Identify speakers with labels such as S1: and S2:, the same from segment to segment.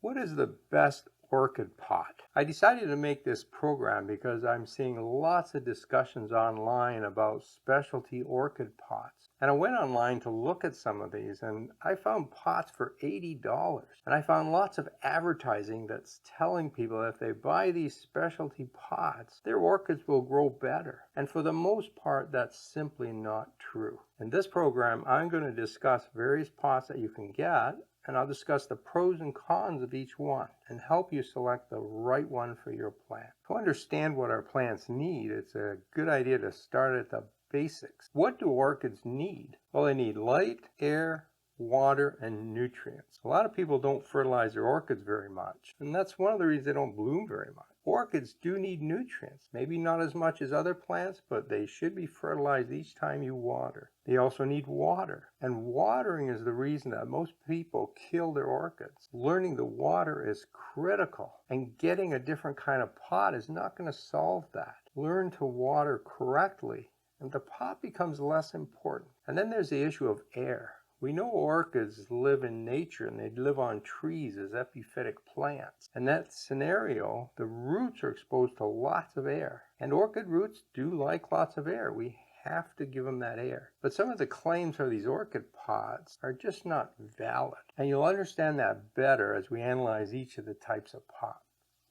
S1: What is the best orchid pot? I decided to make this program because I'm seeing lots of discussions online about specialty orchid pots. And I went online to look at some of these and I found pots for $80. And I found lots of advertising that's telling people if they buy these specialty pots, their orchids will grow better. And for the most part, that's simply not true. In this program, I'm going to discuss various pots that you can get, and I'll discuss the pros and cons of each one and help you select the right one for your plant. To understand what our plants need, it's a good idea to start at the basics. What do orchids need? Well, they need light, air, water, and nutrients. A lot of people don't fertilize their orchids very much, and that's one of the reasons they don't bloom very much. Orchids do need nutrients, maybe not as much as other plants, but they should be fertilized each time you water. They also need water, and watering is the reason that most people kill their orchids. Learning to water is critical, and getting a different kind of pot is not going to solve that. Learn to water correctly, and the pot becomes less important. And then there's the issue of air. We know orchids live in nature and they live on trees as epiphytic plants. In that scenario, the roots are exposed to lots of air. And orchid roots do like lots of air. We have to give them that air. But some of the claims of these orchid pots are just not valid. And you'll understand that better as we analyze each of the types of pots.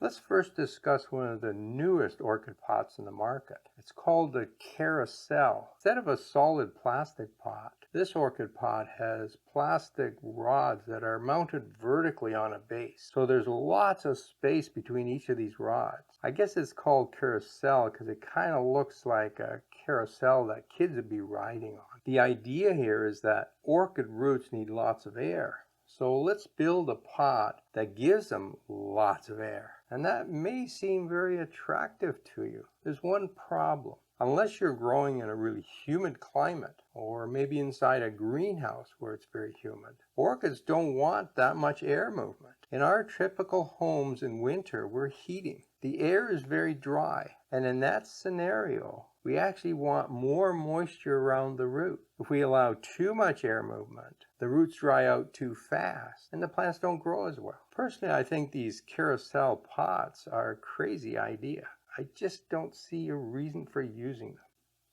S1: Let's first discuss one of the newest orchid pots in the market. It's called the Carousel. Instead of a solid plastic pot, this orchid pot has plastic rods that are mounted vertically on a base. So there's lots of space between each of these rods. I guess it's called Carousel because it kind of looks like a carousel that kids would be riding on. The idea here is that orchid roots need lots of air. So let's build a pot that gives them lots of air. And that may seem very attractive to you. There's one problem. Unless you're growing in a really humid climate, or maybe inside a greenhouse where it's very humid, orchids don't want that much air movement. In our typical homes in winter, we're heating. The air is very dry, and in that scenario, we actually want more moisture around the root. If we allow too much air movement, the roots dry out too fast, and the plants don't grow as well. Personally, I think these carousel pots are a crazy idea. I just don't see a reason for using them.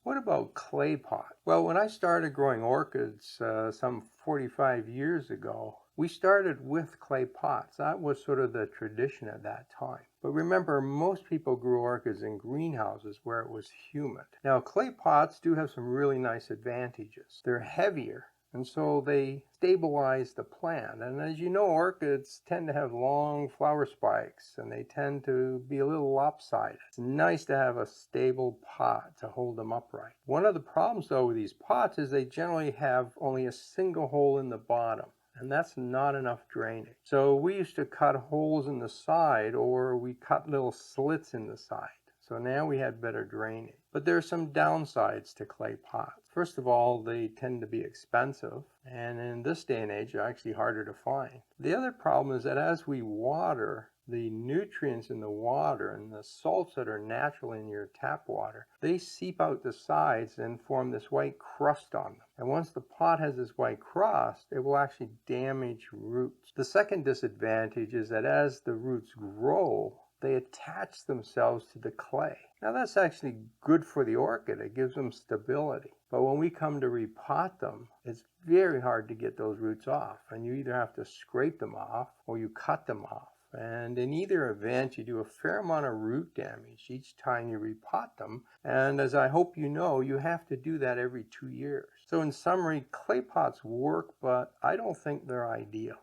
S1: What about clay pots? Well, when I started growing orchids some 45 years ago, we started with clay pots. That was sort of the tradition at that time. But remember, most people grew orchids in greenhouses where it was humid. Now, clay pots do have some really nice advantages. They're heavier, and so they stabilize the plant. And as you know, orchids tend to have long flower spikes, and they tend to be a little lopsided. It's nice to have a stable pot to hold them upright. One of the problems, though, with these pots is they generally have only a single hole in the bottom, and that's not enough drainage. So we used to cut holes in the side, or we cut little slits in the side. So now we had better drainage. But there are some downsides to clay pots. First of all, they tend to be expensive, and in this day and age, they're actually harder to find. The other problem is that as we water, the nutrients in the water and the salts that are natural in your tap water, they seep out the sides and form this white crust on them. And once the pot has this white crust, it will actually damage roots. The second disadvantage is that as the roots grow, they attach themselves to the clay. Now that's actually good for the orchid. It gives them stability. But when we come to repot them, it's very hard to get those roots off. And you either have to scrape them off or you cut them off. And in either event, you do a fair amount of root damage each time you repot them. And as I hope you know, you have to do that every 2 years. So in summary, clay pots work, but I don't think they're ideal.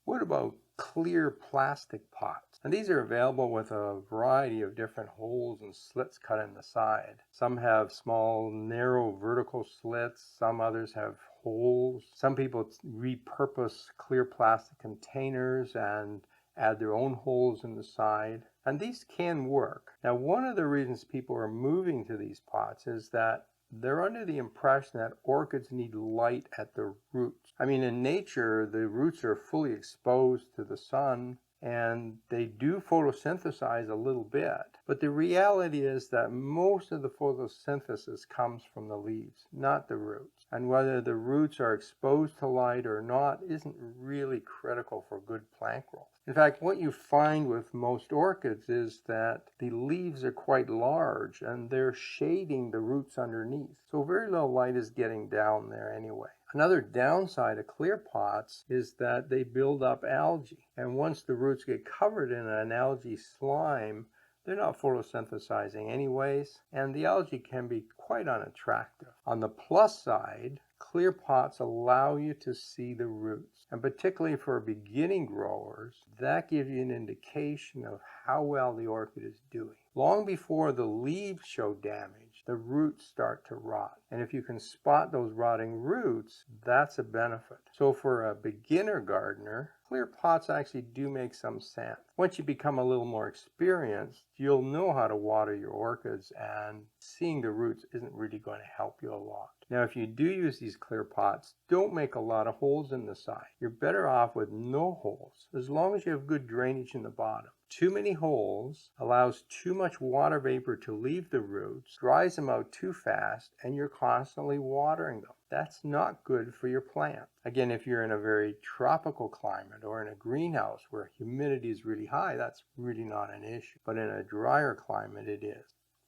S1: What about clear plastic pots? And these are available with a variety of different holes and slits cut in the side. Some have small, narrow vertical slits. Some others have holes. Some people repurpose clear plastic containers and add their own holes in the side. And these can work. Now, one of the reasons people are moving to these pots is that they're under the impression that orchids need light at the roots. I mean, in nature, the roots are fully exposed to the sun and they do photosynthesize a little bit. But the reality is that most of the photosynthesis comes from the leaves, not the roots. And whether the roots are exposed to light or not isn't really critical for good plant growth. In fact, what you find with most orchids is that the leaves are quite large and they're shading the roots underneath. So very little light is getting down there anyway. Another downside of clear pots is that they build up algae. And once the roots get covered in an algae slime, they're not photosynthesizing anyways, and the algae can be quite unattractive. On the plus side, clear pots allow you to see the roots, and particularly for beginning growers, that gives you an indication of how well the orchid is doing. Long before the leaves show damage, the roots start to rot, and if you can spot those rotting roots, that's a benefit. So for a beginner gardener, clear pots actually do make some sense. Once you become a little more experienced, you'll know how to water your orchids, and seeing the roots isn't really going to help you a lot. Now, if you do use these clear pots, don't make a lot of holes in the side. You're better off with no holes, as long as you have good drainage in the bottom. Too many holes allows too much water vapor to leave the roots, dries them out too fast, and you're constantly watering them. That's not good for your plant. Again, if you're in a very tropical climate or in a greenhouse where humidity is really high, that's really not an issue. But in a drier climate, it is.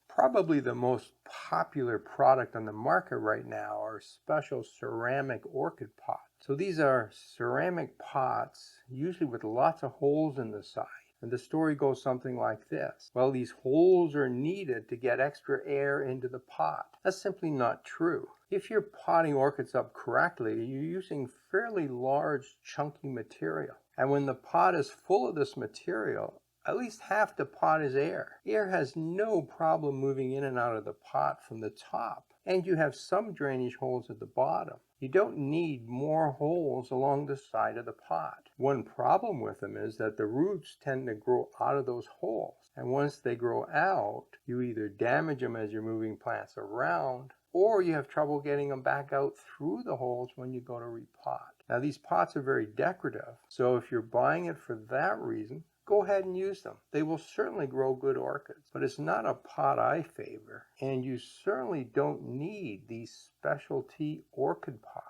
S1: Probably the most popular product on the market right now are special ceramic orchid pots. So these are ceramic pots, usually with lots of holes in the side. And the story goes something like this. Well, these holes are needed to get extra air into the pot. That's simply not true. If you're potting orchids up correctly, you're using fairly large, chunky material. And when the pot is full of this material, at least half the pot is air. Air has no problem moving in and out of the pot from the top. And you have some drainage holes at the bottom. You don't need more holes along the side of the pot. One problem with them is that the roots tend to grow out of those holes. And once they grow out, you either damage them as you're moving plants around, or you have trouble getting them back out through the holes when you go to repot. Now, these pots are very decorative, so if you're buying it for that reason, go ahead and use them. They will certainly grow good orchids, but it's not a pot I favor, and you certainly don't need these specialty orchid pots.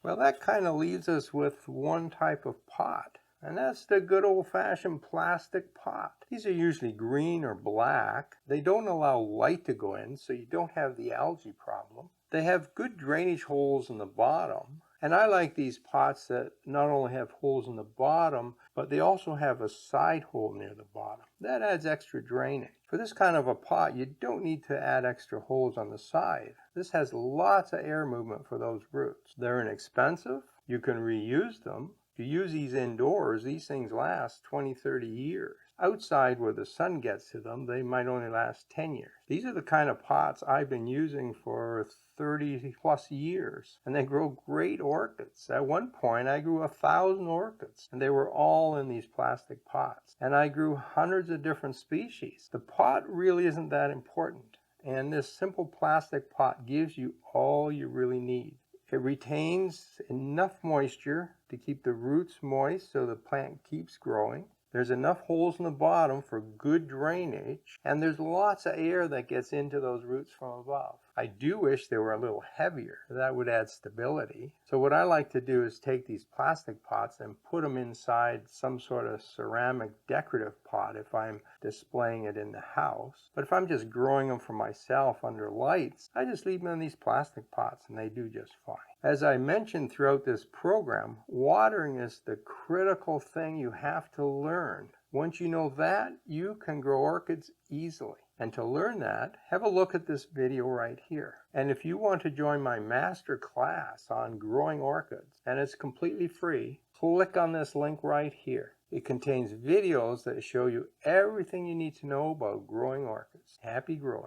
S1: Well, that kind of leaves us with one type of pot, and that's the good old-fashioned plastic pot. These are usually green or black. They don't allow light to go in, so you don't have the algae problem. They have good drainage holes in the bottom. And I like these pots that not only have holes in the bottom, but they also have a side hole near the bottom. That adds extra drainage. For this kind of a pot, you don't need to add extra holes on the side. This has lots of air movement for those roots. They're inexpensive. You can reuse them. If you use these indoors, these things last 20, 30 years. Outside where the sun gets to them, they might only last 10 years. These are the kind of pots I've been using for 30 plus years, and they grow great orchids. At one point, I grew 1,000 orchids, and they were all in these plastic pots. And I grew hundreds of different species. The pot really isn't that important, and this simple plastic pot gives you all you really need. It retains enough moisture to keep the roots moist so the plant keeps growing. There's enough holes in the bottom for good drainage, and there's lots of air that gets into those roots from above. I do wish they were a little heavier. That would add stability. So what I like to do is take these plastic pots and put them inside some sort of ceramic decorative pot if I'm displaying it in the house. But if I'm just growing them for myself under lights, I just leave them in these plastic pots and they do just fine. As I mentioned throughout this program, watering is the critical thing you have to learn. Once you know that, you can grow orchids easily. And to learn that, have a look at this video right here. And if you want to join my master class on growing orchids, and it's completely free, click on this link right here. It contains videos that show you everything you need to know about growing orchids. Happy growing.